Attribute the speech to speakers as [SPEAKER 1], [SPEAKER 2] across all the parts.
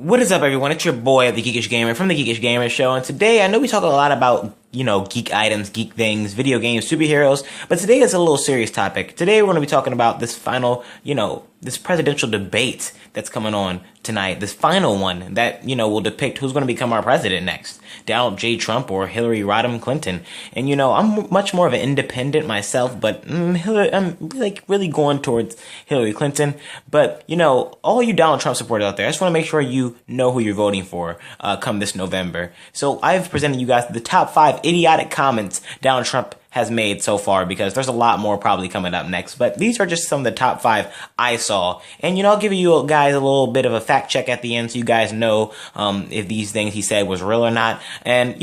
[SPEAKER 1] What is up, everyone? It's your boy, the Geekish Gamer, from the Geekish Gamer Show, and today I know we talk a lot about, geek items, geek things, video games, superheroes, but today is a little serious topic. Today we're going to be talking about this final, this presidential debate that's coming on tonight, this final one that, will depict who's going to become our president next, Donald J. Trump or Hillary Rodham Clinton. And, I'm much more of an independent myself, but I'm really going towards Hillary Clinton. But, all you Donald Trump supporters out there, I just want to make sure you know who you're voting for come this November. So I've presented you guys the top 5 idiotic comments Donald Trump has made so far, because there's a lot more probably coming up next. But these are just some of the top 5 I saw. And, I'll give you guys a little bit of a fact check at the end so you guys know if these things he said was real or not. And,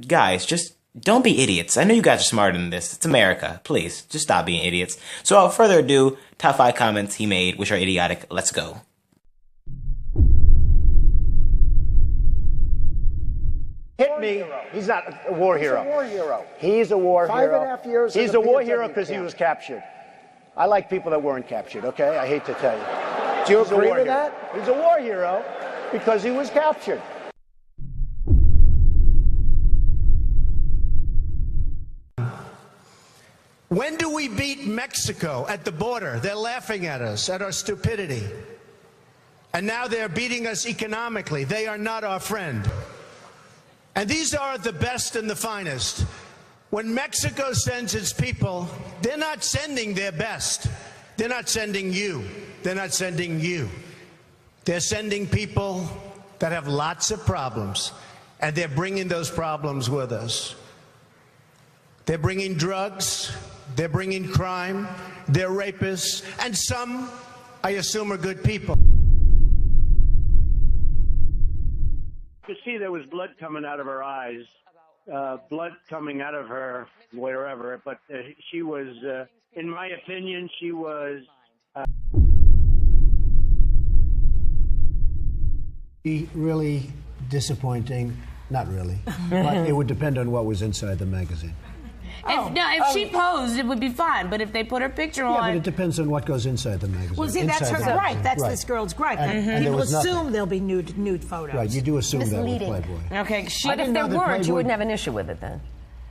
[SPEAKER 1] guys, just don't be idiots. I know you guys are smarter than this. It's America. Please, just stop being idiots. So without further ado, top 5 comments he made, which are idiotic. Let's go.
[SPEAKER 2] Hit me. He's not a war hero.
[SPEAKER 3] He's a war hero.
[SPEAKER 2] He's a war hero.
[SPEAKER 3] 5.5 years.
[SPEAKER 2] He's a war hero because he was captured. I like people that weren't captured, okay? I hate to tell you.
[SPEAKER 3] Do you agree with that?
[SPEAKER 2] He's a war hero because he was captured.
[SPEAKER 4] When do we beat Mexico at the border? They're laughing at us, at our stupidity. And now they're beating us economically. They are not our friend. And these are the best and the finest. When Mexico sends its people, they're not sending their best. They're not sending you. They're not sending you. They're sending people that have lots of problems, and they're bringing those problems with us. They're bringing drugs, they're bringing crime, they're rapists, and some, I assume, are good people.
[SPEAKER 5] You could see there was blood coming out of her eyes, blood coming out of her wherever, but she was, in my opinion, she was...
[SPEAKER 4] Really disappointing. Not really. But it would depend on what was inside the magazine.
[SPEAKER 6] If she posed, it would be fine. But if they put her picture on...
[SPEAKER 4] Yeah, but it depends on what goes inside the magazine.
[SPEAKER 3] Well, see, that's her gripe. That's this girl's gripe.
[SPEAKER 4] And
[SPEAKER 3] people assume there'll be nude photos.
[SPEAKER 4] Right, you do assume that with Playboy.
[SPEAKER 6] Okay,
[SPEAKER 7] but if there weren't, you wouldn't have an issue with it then.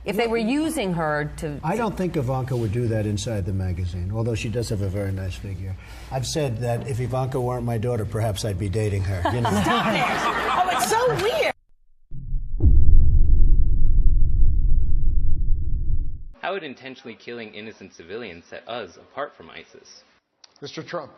[SPEAKER 7] If they were using her to...
[SPEAKER 4] I don't think Ivanka would do that inside the magazine, although she does have a very nice figure. I've said that if Ivanka weren't my daughter, perhaps I'd be dating her.
[SPEAKER 3] Stop it! Oh, it's so weird.
[SPEAKER 8] How would intentionally killing innocent civilians set us apart from ISIS?
[SPEAKER 4] Mr. Trump,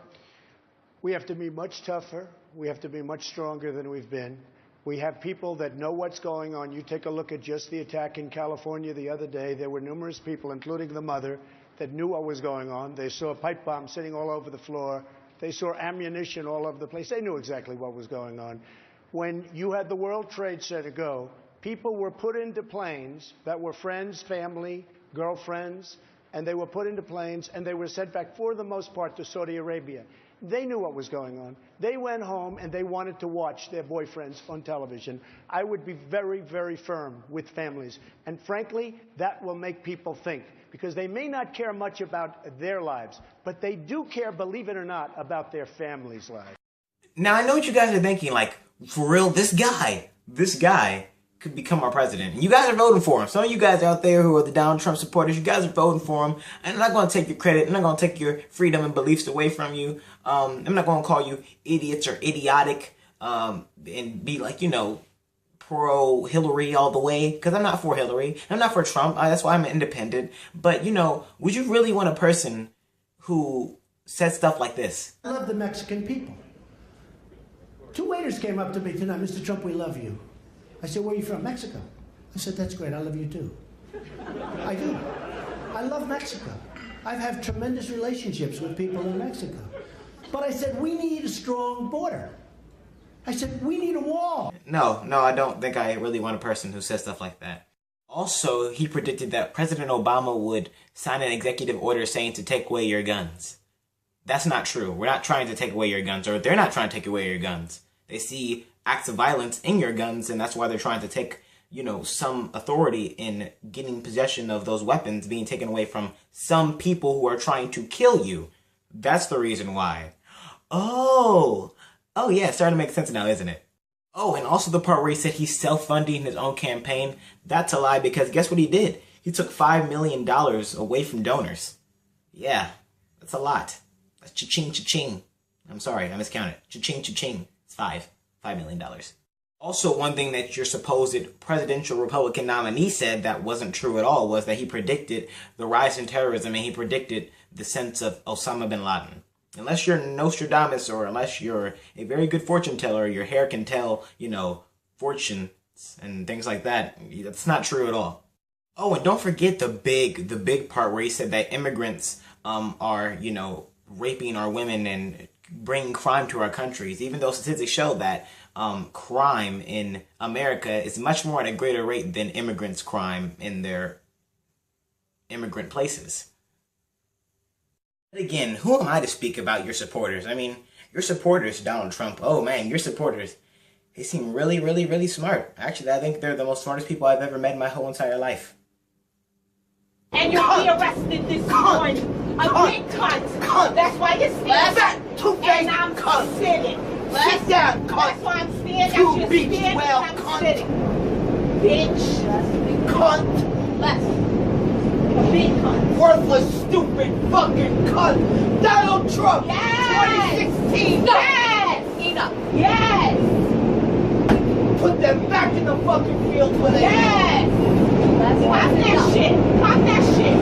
[SPEAKER 4] we have to be much tougher. We have to be much stronger than we've been. We have people that know what's going on. You take a look at just the attack in California the other day. There were numerous people, including the mother, that knew what was going on. They saw pipe bombs sitting all over the floor. They saw ammunition all over the place. They knew exactly what was going on. When you had the World Trade Center go, people were put into planes that were friends, family, girlfriends, and they were put into planes, and they were sent back, for the most part, to Saudi Arabia. They knew what was going on. They went home, and they wanted to watch their boyfriends on television. I would be very, very firm with families. And frankly, that will make people think, because they may not care much about their lives, but they do care, believe it or not, about their families' lives.
[SPEAKER 1] Now, I know what you guys are thinking, for real, this guy could become our president. And you guys are voting for him. Some of you guys out there who are the Donald Trump supporters, you guys are voting for him. I'm not going to take your credit. I'm not going to take your freedom and beliefs away from you. I'm not going to call you idiots or idiotic and be pro Hillary all the way, because I'm not for Hillary. I'm not for Trump. That's why I'm an independent. But, would you really want a person who says stuff like this?
[SPEAKER 4] I love the Mexican people. 2 waiters came up to me tonight. Mr. Trump, we love you. I said, where are you from? Mexico. I said, that's great. I love you too. I do. I love Mexico. I've had tremendous relationships with people in Mexico. But I said, we need a strong border. I said, we need a wall.
[SPEAKER 1] No, I don't think I really want a person who says stuff like that. Also, he predicted that President Obama would sign an executive order saying to take away your guns. That's not true. We're not trying to take away your guns, or they're not trying to take away your guns. They see acts of violence in your guns, and that's why they're trying to take, some authority in getting possession of those weapons being taken away from some people who are trying to kill you. That's the reason why. Oh, Oh yeah, it's starting to make sense now, isn't it? Oh, and also the part where he said he's self-funding his own campaign. That's a lie, because guess what he did? He took $5 million away from donors. Yeah, that's a lot. That's cha-ching, cha-ching. I'm sorry, I miscounted. Cha-ching, cha-ching. It's $5 million. Also, one thing that your supposed presidential Republican nominee said that wasn't true at all was that he predicted the rise in terrorism, and he predicted the sense of Osama bin Laden. Unless you're Nostradamus, or unless you're a very good fortune teller, your hair can tell, you know, fortunes and things like that. That's not true at all. Oh, and don't forget the big part where he said that immigrants are, you know, raping our women and bringing crime to our countries, even though statistics show that crime in America is much more at a greater rate than immigrants' crime in their immigrant places. But again, who am I to speak about your supporters? I mean, your supporters, Donald Trump, oh man, your supporters, they seem really, really, really smart. Actually, I think they're the most smartest people I've ever met in my whole entire life.
[SPEAKER 3] And you'll be arrested this morning. A big cunt. That's why you're standing. And I'm sitting.
[SPEAKER 2] Sit down,
[SPEAKER 3] That's why I'm standing. You're standing, I'm sitting. Bitch.
[SPEAKER 2] Cunt.
[SPEAKER 3] Less. Big cunt.
[SPEAKER 2] Worthless, stupid, fucking cunt. Donald Trump.
[SPEAKER 3] Yes.
[SPEAKER 2] 2016.
[SPEAKER 3] Yes.
[SPEAKER 2] Enough.
[SPEAKER 3] Yes.
[SPEAKER 2] Put them back in the fucking field where they
[SPEAKER 3] Yes. Pop that shit. Pop that shit.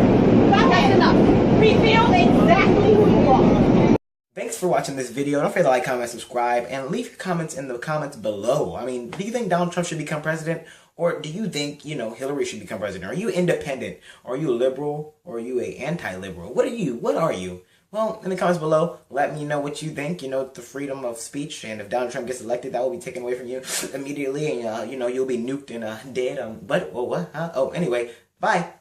[SPEAKER 3] That's enough. Reveal exactly who you are.
[SPEAKER 1] Thanks for watching this video. Don't forget to like, comment, subscribe, and leave your comments in the comments below. I mean, do you think Donald Trump should become president? Or do you think, you know, Hillary should become president? Are you independent? Are you a liberal? Or are you a anti-liberal? What are you? What are you? Well, in the comments below, let me know what you think. You know, the freedom of speech. And if Donald Trump gets elected, that will be taken away from you immediately. And, you know, you'll be nuked and dead. But, well, what? Huh? Oh, anyway, bye.